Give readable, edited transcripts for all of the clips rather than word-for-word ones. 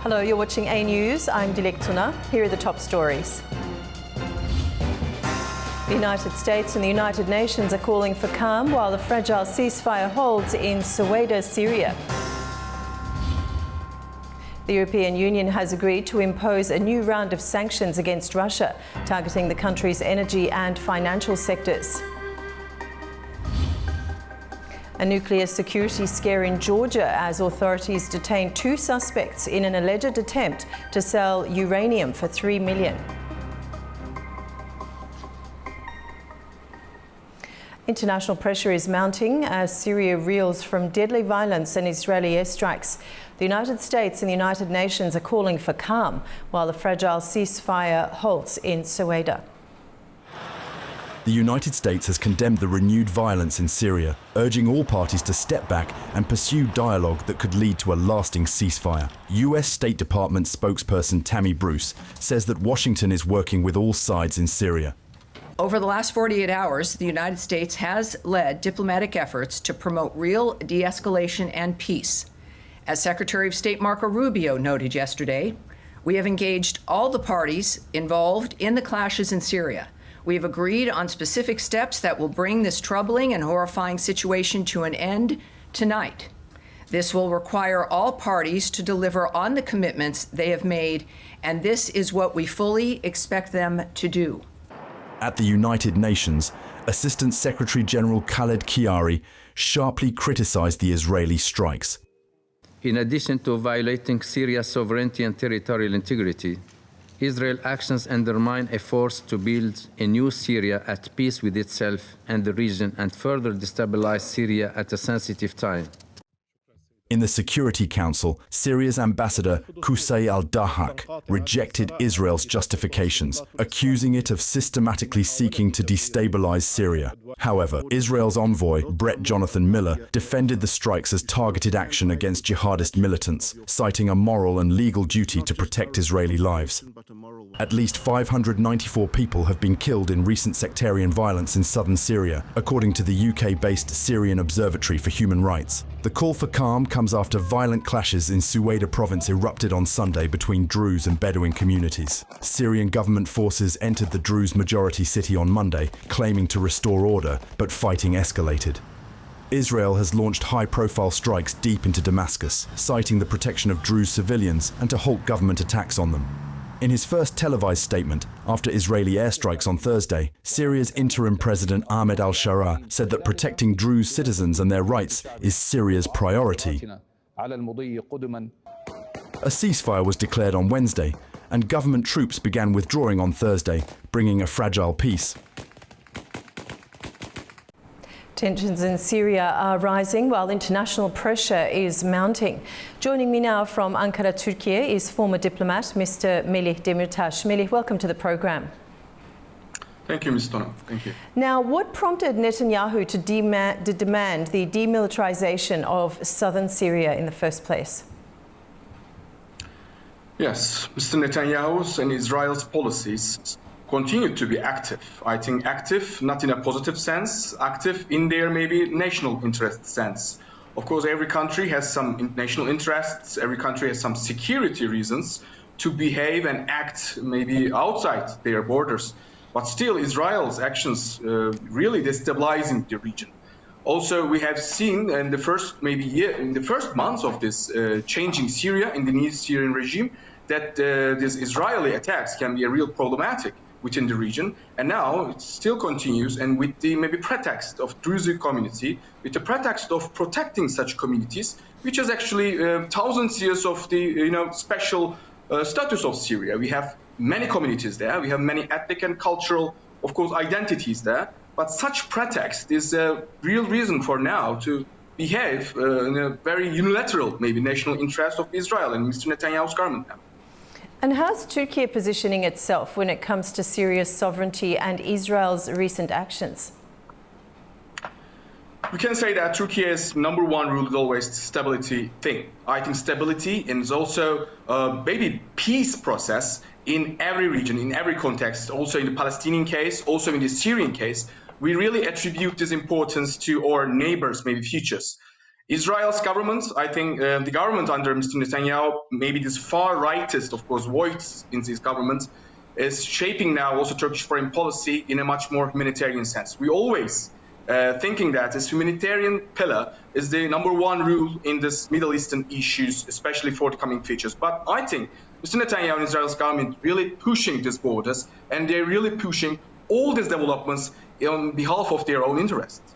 Hello, you're watching A News. I'm Dilek Tuna. Here are the top stories. The United States and the United Nations are calling for calm while the fragile ceasefire holds in Ceuta, Syria. The European Union has agreed to impose a new round of sanctions against Russia, targeting the country's energy and financial sectors. A nuclear security scare in Georgia as authorities detain 2 suspects in an alleged attempt to sell uranium for $3 million. International pressure is mounting as Syria reels from deadly violence and Israeli airstrikes. The United States and the United Nations are calling for calm while the fragile ceasefire halts in Ceuta. The United States has condemned the renewed violence in Syria, urging all parties to step back and pursue dialogue that could lead to a lasting ceasefire. US State Department spokesperson Tammy Bruce says that Washington is working with all sides in Syria. Over the last 48 hours, the United States has led diplomatic efforts to promote real de-escalation and peace. As Secretary of State Marco Rubio noted yesterday, we have engaged all the parties involved in the clashes in Syria. We have agreed on specific steps that will bring this troubling and horrifying situation to an end tonight. This will require all parties to deliver on the commitments they have made, and this is what we fully expect them to do. At the United Nations, Assistant Secretary General Khaled Kiari sharply criticized the Israeli strikes. In addition to violating Syria's sovereignty and territorial integrity, Israel's actions undermine efforts to build a new Syria at peace with itself and the region and further destabilize Syria at a sensitive time. In the Security Council, Syria's ambassador Qusay al-Dahak rejected Israel's justifications, accusing it of systematically seeking to destabilize Syria. However, Israel's envoy, Brett Jonathan Miller, defended the strikes as targeted action against jihadist militants, citing a moral and legal duty to protect Israeli lives. At least 594 people have been killed in recent sectarian violence in southern Syria, according to the UK-based Syrian Observatory for Human Rights. The call for calm comes after violent clashes in Ceuta province erupted on Sunday between Druze and Bedouin communities. Syrian government forces entered the Druze majority city on Monday, claiming to restore order, but fighting escalated. Israel has launched high-profile strikes deep into Damascus, citing the protection of Druze civilians and to halt government attacks on them. In his first televised statement after Israeli airstrikes on Thursday, Syria's interim president Ahmed al-Sharaa said that protecting Druze citizens and their rights is Syria's priority. A ceasefire was declared on Wednesday, and government troops began withdrawing on Thursday, bringing a fragile peace. Tensions in Syria are rising while international pressure is mounting. Joining me now from Ankara, Turkey is former diplomat Mr. Melih Demirtas. Melih, welcome to the program. Thank you, Ms. Tona. Thank you. Now, what prompted Netanyahu to demand the demilitarization of southern Syria in the first place? Yes, Mr. Netanyahu's and Israel's policies continue to be active. I think active, not in a positive sense, active in their maybe national interest sense. Of course, every country has some national interests, every country has some security reasons to behave and act maybe outside their borders. But still, Israel's actions really destabilizing the region. Also, we have seen in the first in the first months of this changing Syria, in the new Syrian regime, that these Israeli attacks can be a real problematic within the region, and now it still continues, and with the maybe pretext of Druze community, with the pretext of protecting such communities, which is actually thousands years of the special status of Syria. We have many communities there, we have many ethnic and cultural, of course, identities there, but such pretext is a real reason for now to behave in a very unilateral, maybe national interest of Israel and Mr. Netanyahu's government now. And how's Turkey positioning itself when it comes to Syria's sovereignty and Israel's recent actions? We can say that Turkey's number one rule is always stability thing. I think stability is also maybe peace process in every region, in every context, also in the Palestinian case, also in the Syrian case. We really attribute this importance to our neighbors, maybe futures. Israel's government, I think the government under Mr. Netanyahu, maybe this far rightist, of course, voice in this government, is shaping now also Turkish foreign policy in a much more humanitarian sense. We always thinking that this humanitarian pillar is the #1 rule in this Middle Eastern issues, especially for the coming futures. But I think Mr. Netanyahu and Israel's government really pushing these borders, and they're really pushing all these developments on behalf of their own interests.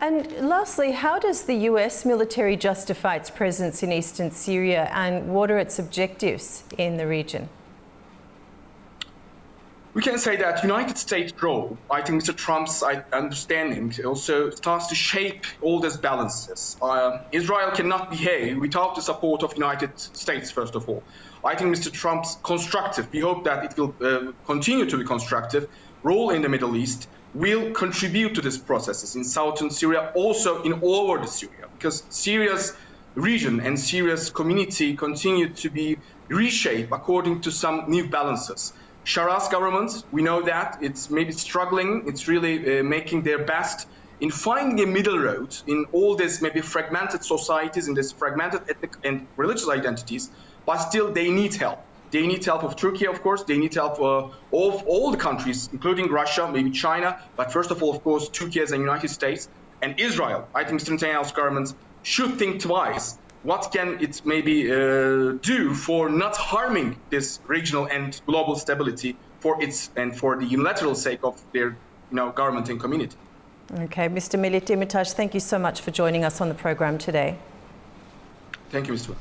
And lastly, how does the US military justify its presence in eastern Syria, and what are its objectives in the region? We can say that United States' role, I think Mr. Trump's understanding also starts to shape all these balances. Israel cannot behave without the support of United States, first of all. I think Mr. Trump's constructive, we hope that it will continue to be constructive, role in the Middle East will contribute to these processes in southern Syria, also in all over the Syria, because Syria's region and Syria's community continue to be reshaped according to some new balances. Shara's government, we know that it's maybe struggling, it's really making their best in finding a middle road in all these maybe fragmented societies, in these fragmented ethnic and religious identities, but still they need help. They need help of Turkey, of course. They need help of all the countries, including Russia, maybe China. But first of all, of course, Turkey as the United States and Israel. I think Mr. Netanyahu's government should think twice. What can it maybe do for not harming this regional and global stability for its and for the unilateral sake of their government and community? Okay, Mr. Melih Demirtas, thank you so much for joining us on the program today. Thank you, Mr.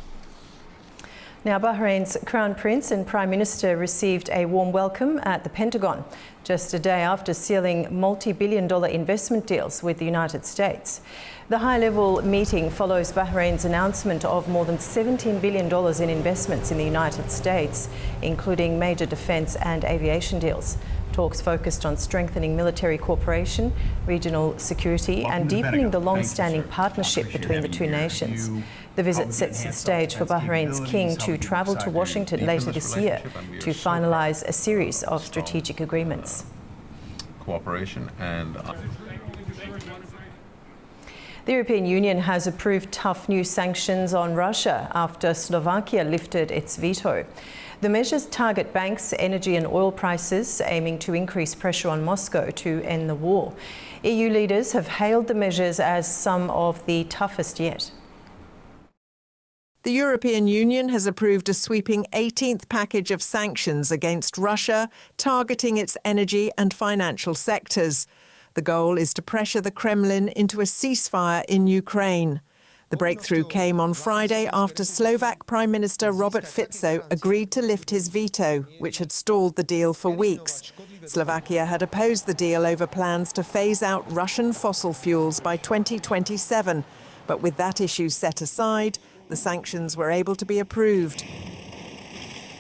Now, Bahrain's Crown Prince and Prime Minister received a warm welcome at the Pentagon just a day after sealing multi-billion-dollar investment deals with the United States. The high-level meeting follows Bahrain's announcement of more than $17 billion in investments in the United States, including major defence and aviation deals. Talks focused on strengthening military cooperation, regional security and deepening the long-standing partnership between the two nations. The visit sets the stage for Bahrain's king to travel to Washington later this year to finalise a series of strategic agreements. Cooperation and The European Union has approved tough new sanctions on Russia after Slovakia lifted its veto. The measures target banks, energy and oil prices, aiming to increase pressure on Moscow to end the war. EU leaders have hailed the measures as some of the toughest yet. The European Union has approved a sweeping 18th package of sanctions against Russia, targeting its energy and financial sectors. The goal is to pressure the Kremlin into a ceasefire in Ukraine. The breakthrough came on Friday after Slovak Prime Minister Robert Fico agreed to lift his veto, which had stalled the deal for weeks. Slovakia had opposed the deal over plans to phase out Russian fossil fuels by 2027, but with that issue set aside, the sanctions were able to be approved.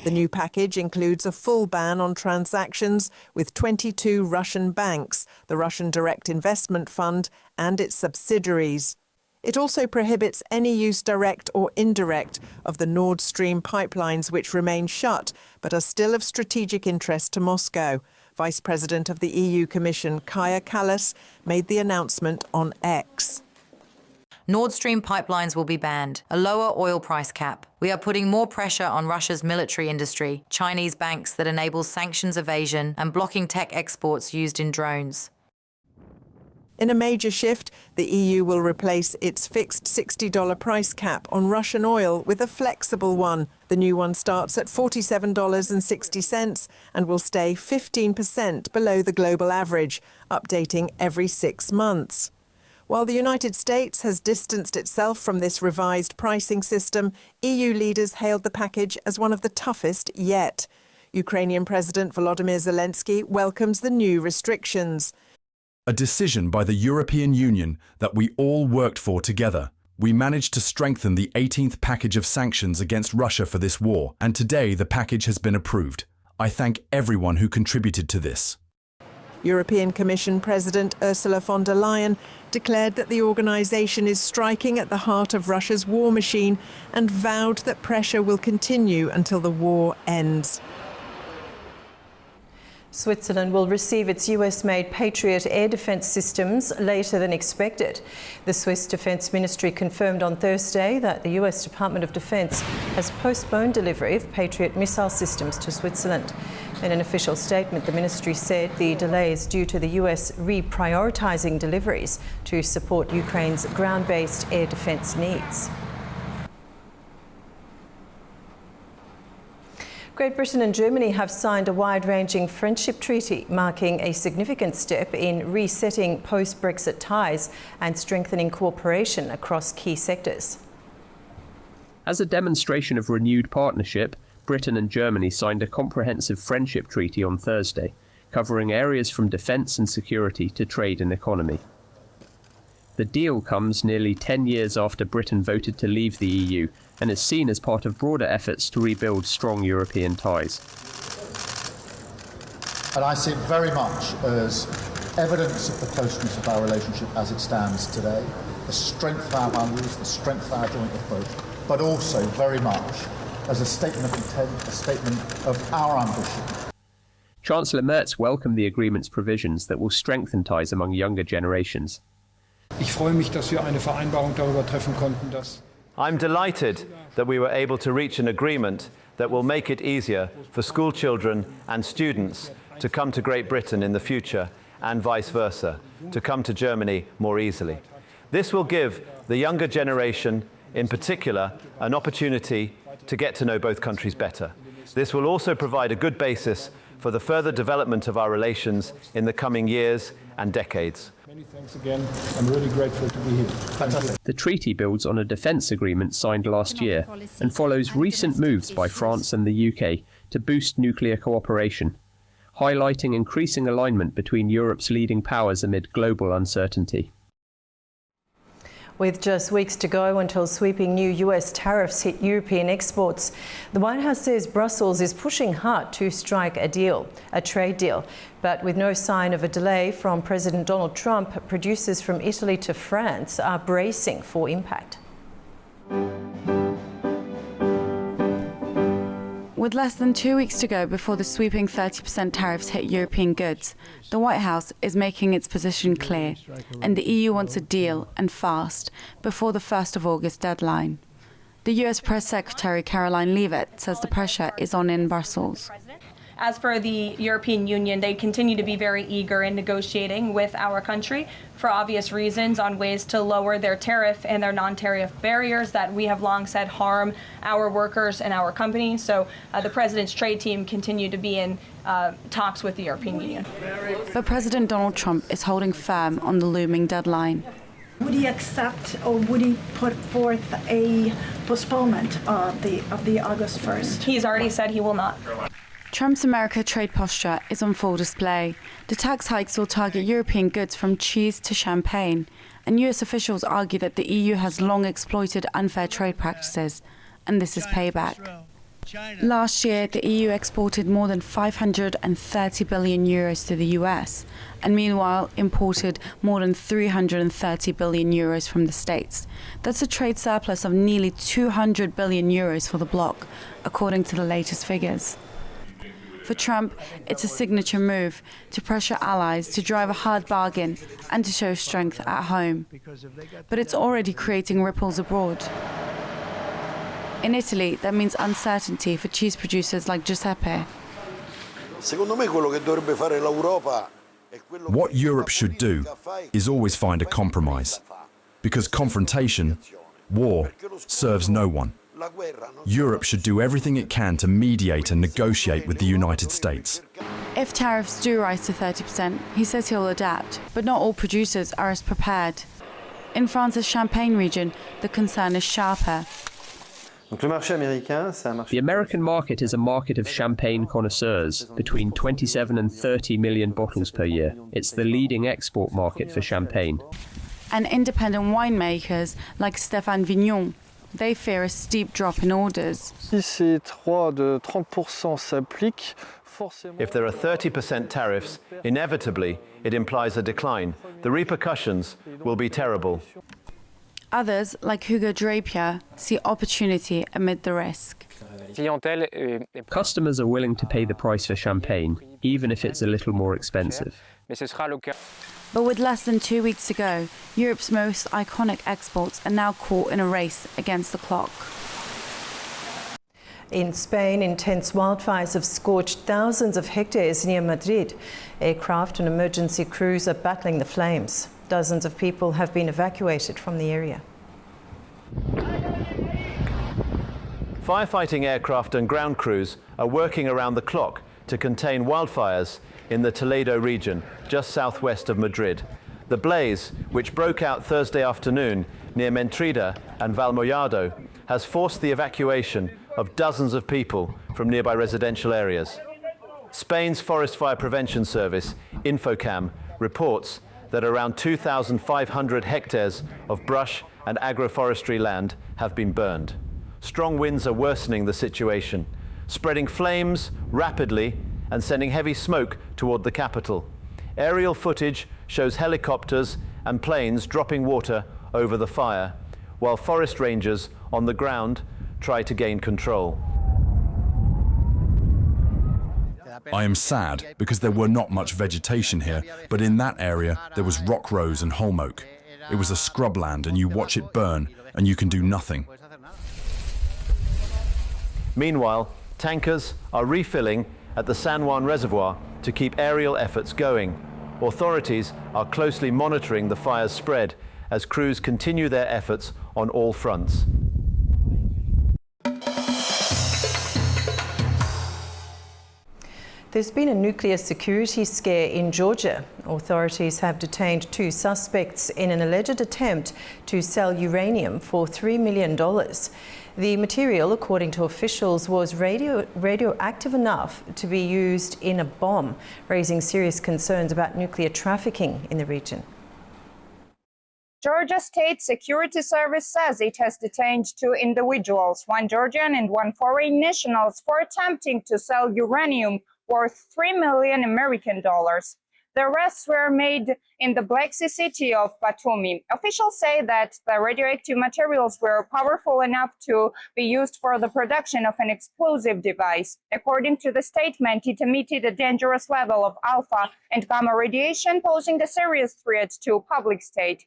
The new package includes a full ban on transactions with 22 Russian banks, the Russian Direct Investment Fund and its subsidiaries. It also prohibits any use, direct or indirect, of the Nord Stream pipelines, which remain shut but are still of strategic interest to Moscow. Vice President of the EU Commission, Kaja Kallas, made the announcement on X. Nord Stream pipelines will be banned, a lower oil price cap. We are putting more pressure on Russia's military industry, Chinese banks that enable sanctions evasion and blocking tech exports used in drones. In a major shift, the EU will replace its fixed $60 price cap on Russian oil with a flexible one. The new one starts at $47.60 and will stay 15% below the global average, updating every 6 months. While the United States has distanced itself from this revised pricing system, EU leaders hailed the package as one of the toughest yet. Ukrainian President Volodymyr Zelensky welcomes the new restrictions. A decision by the European Union that we all worked for together. We managed to strengthen the 18th package of sanctions against Russia for this war, and today the package has been approved. I thank everyone who contributed to this. European Commission President Ursula von der Leyen declared that the organisation is striking at the heart of Russia's war machine and vowed that pressure will continue until the war ends. Switzerland will receive its US-made Patriot air defence systems later than expected. The Swiss Defence Ministry confirmed on Thursday that the US Department of Defence has postponed delivery of Patriot missile systems to Switzerland. In an official statement, the ministry said the delay is due to the US reprioritising deliveries to support Ukraine's ground-based air defence needs. Great Britain and Germany have signed a wide-ranging friendship treaty, marking a significant step in resetting post-Brexit ties and strengthening cooperation across key sectors. As a demonstration of renewed partnership, Britain and Germany signed a comprehensive friendship treaty on Thursday, covering areas from defence and security to trade and economy. The deal comes nearly 10 years after Britain voted to leave the EU and is seen as part of broader efforts to rebuild strong European ties. And I see it very much as evidence of the closeness of our relationship as it stands today, the strength of our values, the strength of our joint approach, but also very much as a statement of intent, a statement of our ambition. Chancellor Merz welcomed the agreement's provisions that will strengthen ties among younger generations. I'm delighted that we were able to reach an agreement that will make it easier for school children and students to come to Great Britain in the future and vice versa, to come to Germany more easily. This will give the younger generation, in particular, an opportunity to get to know both countries better. This will also provide a good basis for the further development of our relations in the coming years and decades. Many thanks again. I'm really grateful to be here. Fantastic. The treaty builds on a defence agreement signed last year and follows recent moves by France and the UK to boost nuclear cooperation, highlighting increasing alignment between Europe's leading powers amid global uncertainty. With just weeks to go until sweeping new US tariffs hit European exports, the White House says Brussels is pushing hard to strike a trade deal. But with no sign of a delay from President Donald Trump, producers from Italy to France are bracing for impact. With less than 2 weeks to go before the sweeping 30% tariffs hit European goods, the White House is making its position clear, and the EU wants a deal, and fast, before the 1st of August deadline. The US Press Secretary Caroline Leavitt says the pressure is on in Brussels. As for the European Union, they continue to be very eager in negotiating with our country for obvious reasons on ways to lower their tariff and their non-tariff barriers that we have long said harm our workers and our companies. So the President's trade team continue to be in talks with the European Union. But President Donald Trump is holding firm on the looming deadline. Would he accept or would he put forth a postponement of the August 1st? He's already said he will not. Trump's America trade posture is on full display. The tax hikes will target European goods from cheese to champagne, and US officials argue that the EU has long exploited unfair trade practices, and this is payback. Last year, the EU exported more than 530 billion euros to the US, and meanwhile imported more than 330 billion euros from the States. That's a trade surplus of nearly 200 billion euros for the bloc, according to the latest figures. For Trump, it's a signature move to pressure allies to drive a hard bargain and to show strength at home. But it's already creating ripples abroad. In Italy, that means uncertainty for cheese producers like Giuseppe. What Europe should do is always find a compromise, because confrontation, war, serves no one. Europe should do everything it can to mediate and negotiate with the United States. If tariffs do rise to 30%, he says he'll adapt, but not all producers are as prepared. In France's Champagne region, the concern is sharper. The American market is a market of champagne connoisseurs, between 27 and 30 million bottles per year. It's the leading export market for champagne. And independent winemakers like Stéphane Vignon, they fear a steep drop in orders. If there are 30% tariffs, inevitably it implies a decline. The repercussions will be terrible. Others, like Hugo Drapier, see opportunity amid the risk. Customers are willing to pay the price for champagne, even if it's a little more expensive. But with less than 2 weeks to go, Europe's most iconic exports are now caught in a race against the clock. In Spain, intense wildfires have scorched thousands of hectares near Madrid. Aircraft and emergency crews are battling the flames. Dozens of people have been evacuated from the area. Firefighting aircraft and ground crews are working around the clock to contain wildfires in the Toledo region, just southwest of Madrid. The blaze, which broke out Thursday afternoon near Mentrida and Valmollado, has forced the evacuation of dozens of people from nearby residential areas. Spain's Forest Fire Prevention Service, Infocam, reports that around 2,500 hectares of brush and agroforestry land have been burned. Strong winds are worsening the situation, spreading flames rapidly and sending heavy smoke toward the capital. Aerial footage shows helicopters and planes dropping water over the fire, while forest rangers on the ground try to gain control. I am sad because there were not much vegetation here, but in that area there was rock rose and holm oak. It was a scrubland and you watch it burn and you can do nothing. Meanwhile, tankers are refilling at the San Juan Reservoir to keep aerial efforts going. Authorities are closely monitoring the fire's spread as crews continue their efforts on all fronts. There's been a nuclear security scare in Georgia. Authorities have detained 2 suspects in an alleged attempt to sell uranium for $3 million. The material, according to officials, was radioactive enough to be used in a bomb, raising serious concerns about nuclear trafficking in the region. Georgia State Security Service says it has detained 2 individuals, 1 Georgian and 1 foreign nationals, for attempting to sell uranium worth $3 million American dollars. The arrests were made in the Black Sea city of Batumi. Officials say that the radioactive materials were powerful enough to be used for the production of an explosive device. According to the statement, it emitted a dangerous level of alpha and gamma radiation, posing a serious threat to public state.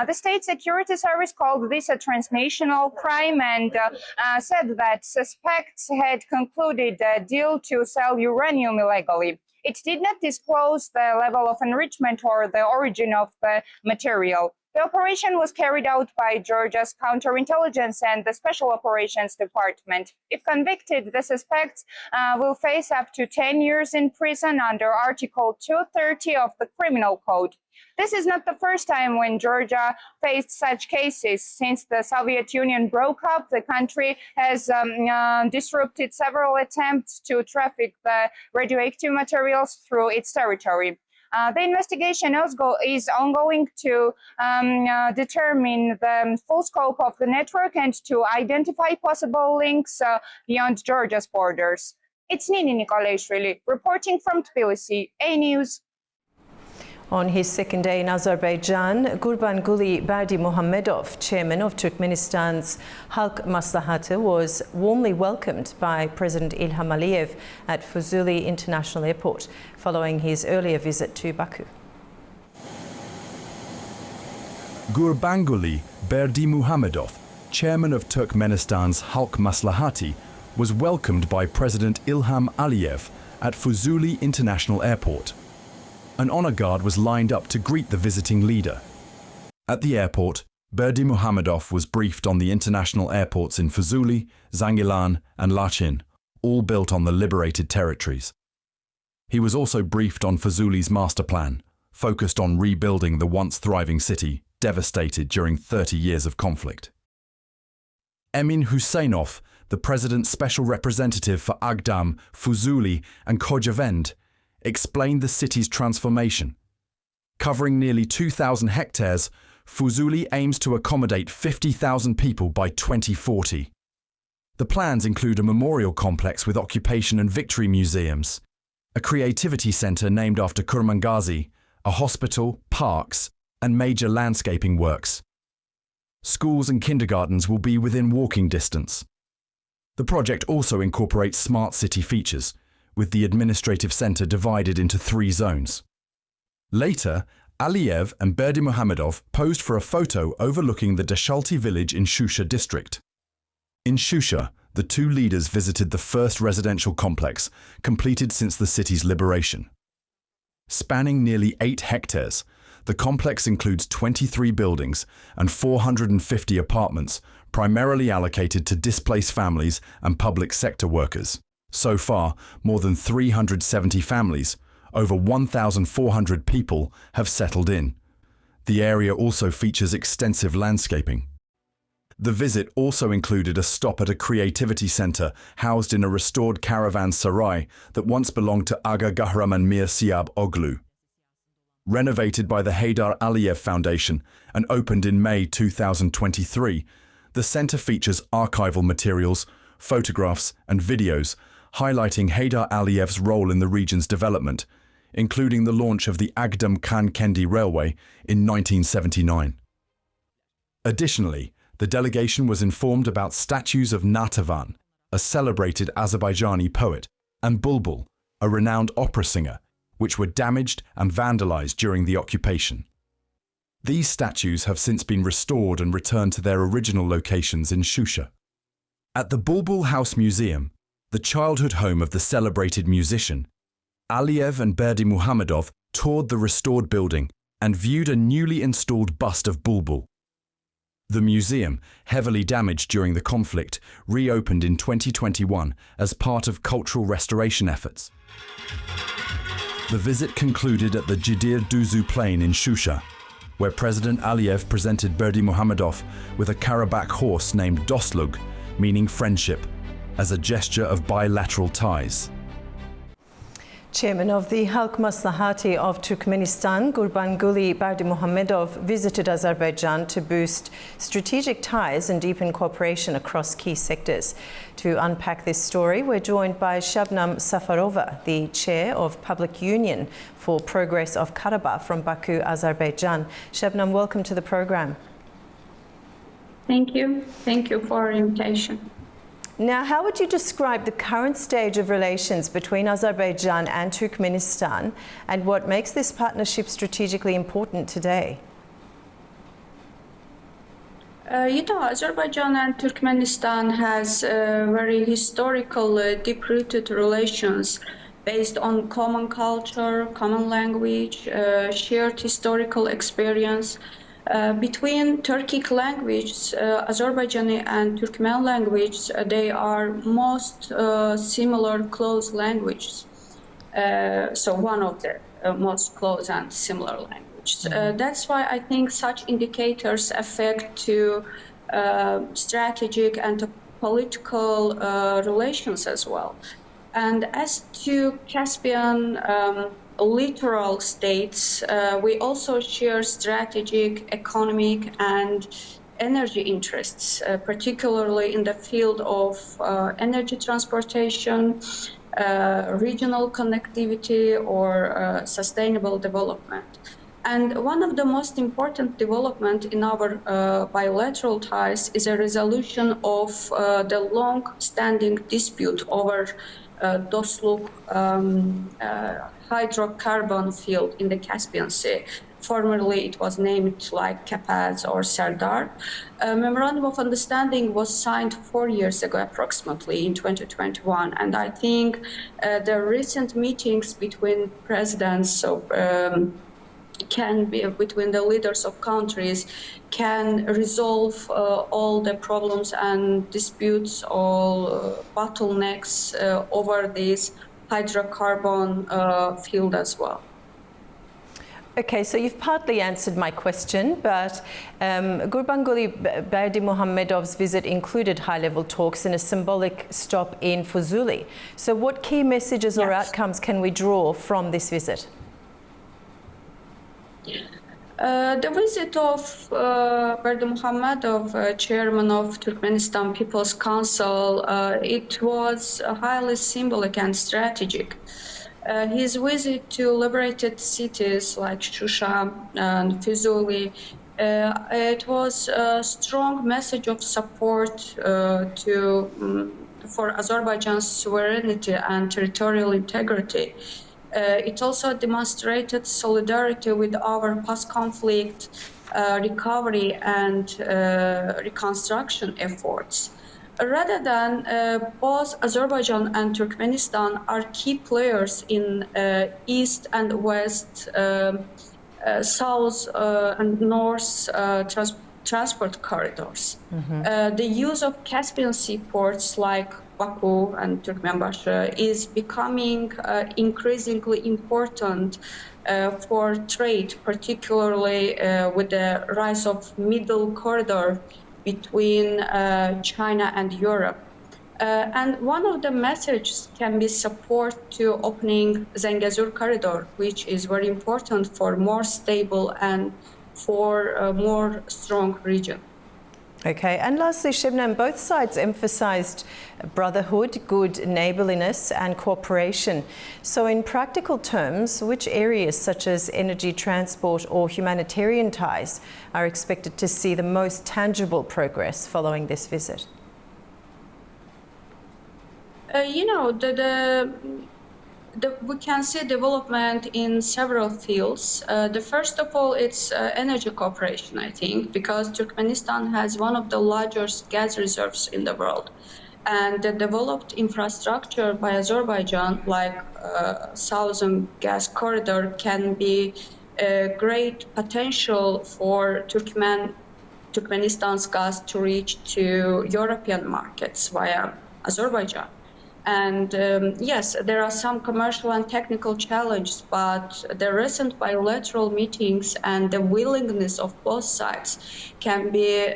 The State Security Service called this a transnational crime and said that suspects had concluded a deal to sell uranium illegally. It did not disclose the level of enrichment or the origin of the material. The operation was carried out by Georgia's counterintelligence and the Special Operations Department. If convicted, the suspects will face up to 10 years in prison under Article 230 of the Criminal Code. This is not the first time when Georgia faced such cases. Since the Soviet Union broke up, the country has disrupted several attempts to traffic the radioactive materials through its territory. The investigation is ongoing to determine the full scope of the network and to identify possible links beyond Georgia's borders. It's Nini Nikolashvili reporting from Tbilisi, A News. On his second day in Azerbaijan, Gurbanguly Berdimuhamedov, chairman of Turkmenistan's Halk Maslahatı, was warmly welcomed by President Ilham Aliyev at Fizuli International Airport, following his earlier visit to Baku. Gurbanguly Berdimuhamedov, chairman of Turkmenistan's Halk Maslahatı, was welcomed by President Ilham Aliyev at Fizuli International Airport. An honor guard was lined up to greet the visiting leader. At the airport, Berdimuhamedov was briefed on the international airports in Fizuli, Zangilan and Lachin, all built on the liberated territories. He was also briefed on Fizuli's master plan, focused on rebuilding the once thriving city devastated during 30 years of conflict. Emin Huseynov, the president's special representative for Agdam, Fizuli and Kojavend, explained the city's transformation. Covering nearly 2,000 hectares, Fizuli aims to accommodate 50,000 people by 2040. The plans include a memorial complex with occupation and victory museums, a creativity centre named after Kurmangazi, a hospital, parks, and major landscaping works. Schools and kindergartens will be within walking distance. The project also incorporates smart city features, with the administrative centre divided into 3 zones. Later, Aliyev and Berdimuhamedov posed for a photo overlooking the Dashalti village in Shusha district. In Shusha, the 2 leaders visited the first residential complex, completed since the city's liberation. Spanning nearly 8 hectares, the complex includes 23 buildings and 450 apartments, primarily allocated to displaced families and public sector workers. So far, more than 370 families, over 1,400 people, have settled in. The area also features extensive landscaping. The visit also included a stop at a creativity centre housed in a restored caravan sarai that once belonged to Aga Kahraman Mir Siab Oglu. Renovated by the Heydar Aliyev Foundation and opened in May 2023, the centre features archival materials, photographs and videos highlighting Heydar Aliyev's role in the region's development, including the launch of the Agdam Khan Kendi Railway in 1979. Additionally, the delegation was informed about statues of Natavan, a celebrated Azerbaijani poet, and Bulbul, a renowned opera singer, which were damaged and vandalized during the occupation. These statues have since been restored and returned to their original locations in Shusha. At the Bulbul House Museum, the childhood home of the celebrated musician, Aliyev and Berdimuhamedov toured the restored building and viewed a newly installed bust of Bulbul. The museum, heavily damaged during the conflict, reopened in 2021 as part of cultural restoration efforts. The visit concluded at the Jidir Duzu Plain in Shusha, where President Aliyev presented Berdimuhamedov with a Karabakh horse named Dostlug, meaning friendship, as a gesture of bilateral ties. Chairman of the Halk Maslahati of Turkmenistan, Gurbanguly Berdimuhamedov, visited Azerbaijan to boost strategic ties and deepen cooperation across key sectors. To unpack this story, we're joined by Shabnam Safarova, the chair of Public Union for Progress of Karabakh from Baku, Azerbaijan. Shabnam, welcome to the program. Thank you. Thank you for the invitation. Now, how would you describe the current stage of relations between Azerbaijan and Turkmenistan, and what makes this partnership strategically important today? Azerbaijan and Turkmenistan has very historical, deep-rooted relations based on common culture, common language, shared historical experience. Between Turkic languages, Azerbaijani and Turkmen languages, they are most similar, close languages. So one of the most close and similar languages. That's why I think such indicators affect to strategic and political relations as well. And as to Caspian littoral states, we also share strategic, economic, and energy interests, particularly in the field of energy transportation, regional connectivity, or sustainable development. And one of the most important developments in our bilateral ties is a resolution of the long-standing dispute over Dostluk hydrocarbon field in the Caspian Sea. Formerly, it was named like Kapaz or Serdar. A memorandum of understanding was signed 4 years ago, approximately in 2021. And I think the recent meetings between presidents of can be between the leaders of countries can resolve all the problems and disputes, all bottlenecks over this hydrocarbon field as well. Okay, so you've partly answered my question, but Gurbanguly Berdimuhamedov's visit included high-level talks and a symbolic stop in Fizuli. So what key messages or outcomes can we draw from this visit? The visit of Berdimuhamedov, chairman of Turkmenistan People's Council, it was highly symbolic and strategic. His visit to liberated cities like Shusha and Fizuli, it was a strong message of support to for Azerbaijan's sovereignty and territorial integrity. It also demonstrated solidarity with our post-conflict recovery and reconstruction efforts. Rather than both Azerbaijan and Turkmenistan are key players in East and West, South and North transport corridors. The use of Caspian Sea ports like Baku and Turkmenbashi is becoming increasingly important for trade, particularly with the rise of middle corridor between China and Europe. And one of the messages can be support to opening Zangezur corridor, which is very important for more stable and for a more strong region. Okay, and lastly, Shabnam, both sides emphasised brotherhood, good neighbourliness and cooperation. So in practical terms, which areas such as energy, transport or humanitarian ties are expected to see the most tangible progress following this visit? We can see development in several fields. The first of all, it's energy cooperation, I think, because Turkmenistan has one of the largest gas reserves in the world. And the developed infrastructure by Azerbaijan, like Southern Gas Corridor, can be a great potential for Turkmenistan's gas to reach to European markets via Azerbaijan. And yes, there are some commercial and technical challenges, but the recent bilateral meetings and the willingness of both sides can be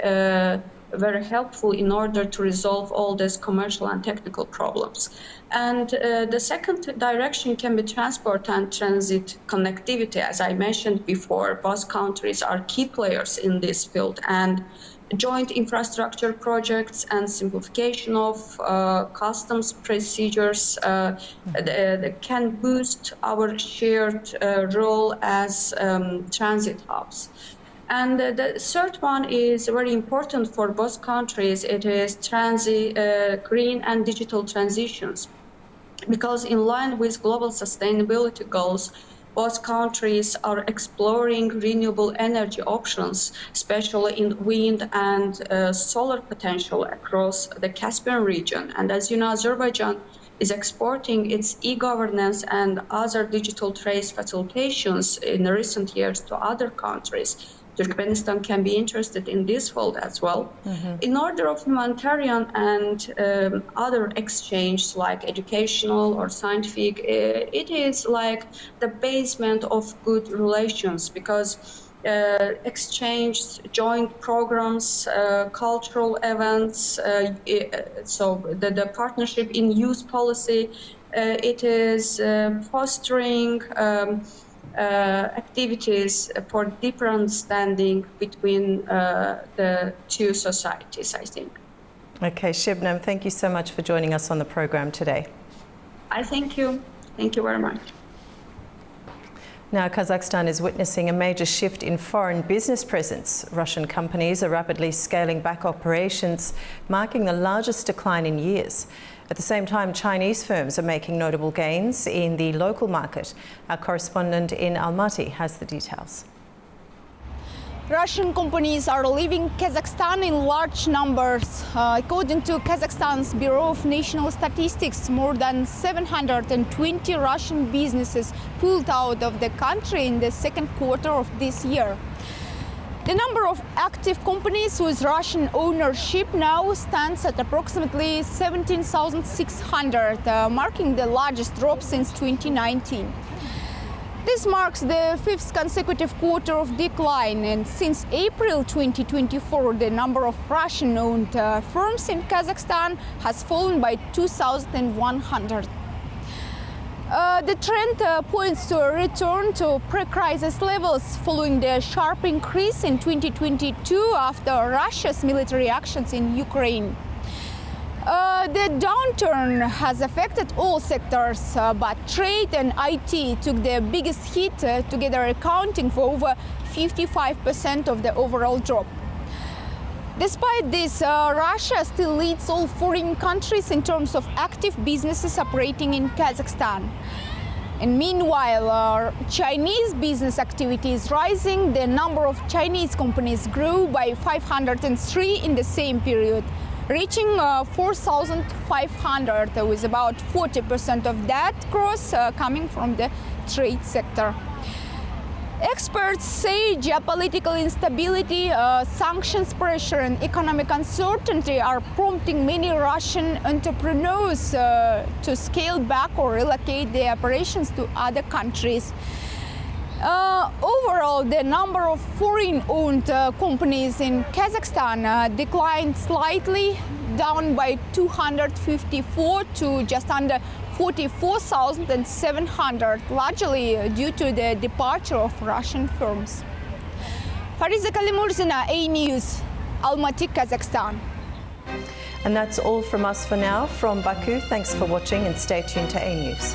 very helpful in order to resolve all these commercial and technical problems. And the second direction can be transport and transit connectivity. As I mentioned before, both countries are key players in this field, and joint infrastructure projects and simplification of customs procedures can boost our shared role as transit hubs. And the third one is very important for both countries. It is green and digital transitions, because in line with global sustainability goals, both countries are exploring renewable energy options, especially in wind and solar potential across the Caspian region. And as you know, Azerbaijan is exporting its e-governance and other digital trade facilitations in recent years to other countries. Turkmenistan can be interested in this field as well. In order of humanitarian and other exchange, like educational or scientific, it is like the basement of good relations, because exchange, joint programs, cultural events, so the partnership in youth policy, it is fostering activities for deeper understanding between the two societies, I think. Okay, Shabnam, thank you so much for joining us on the program today. I thank you. Thank you very much. Now, Kazakhstan is witnessing a major shift in foreign business presence. Russian companies are rapidly scaling back operations, marking the largest decline in years. At the same time, Chinese firms are making notable gains in the local market. Our correspondent in Almaty has the details. Russian companies are leaving Kazakhstan in large numbers. According to Kazakhstan's Bureau of National Statistics, more than 720 Russian businesses pulled out of the country in the second quarter of this year. The number of active companies with Russian ownership now stands at approximately 17,600, marking the largest drop since 2019. This marks the fifth consecutive quarter of decline, and since April 2024, the number of Russian-owned firms in Kazakhstan has fallen by 2,100. The trend points to a return to pre-crisis levels following the sharp increase in 2022 after Russia's military actions in Ukraine. The downturn has affected all sectors, but trade and IT took the biggest hit, together accounting for over 55% of the overall drop. Despite this, Russia still leads all foreign countries in terms of active businesses operating in Kazakhstan. And meanwhile, Chinese business activity is rising. The number of Chinese companies grew by 503 in the same period, reaching 4,500, with about 40% of that growth coming from the trade sector. Experts say geopolitical instability, sanctions pressure and economic uncertainty are prompting many Russian entrepreneurs to scale back or relocate their operations to other countries. Overall, the number of foreign-owned companies in Kazakhstan declined slightly, down by 254 to just under 44,700, largely due to the departure of Russian firms. Fariza Kalimurzina, A News, Almaty, Kazakhstan. And that's all from us for now. From Baku, thanks for watching and stay tuned to A News.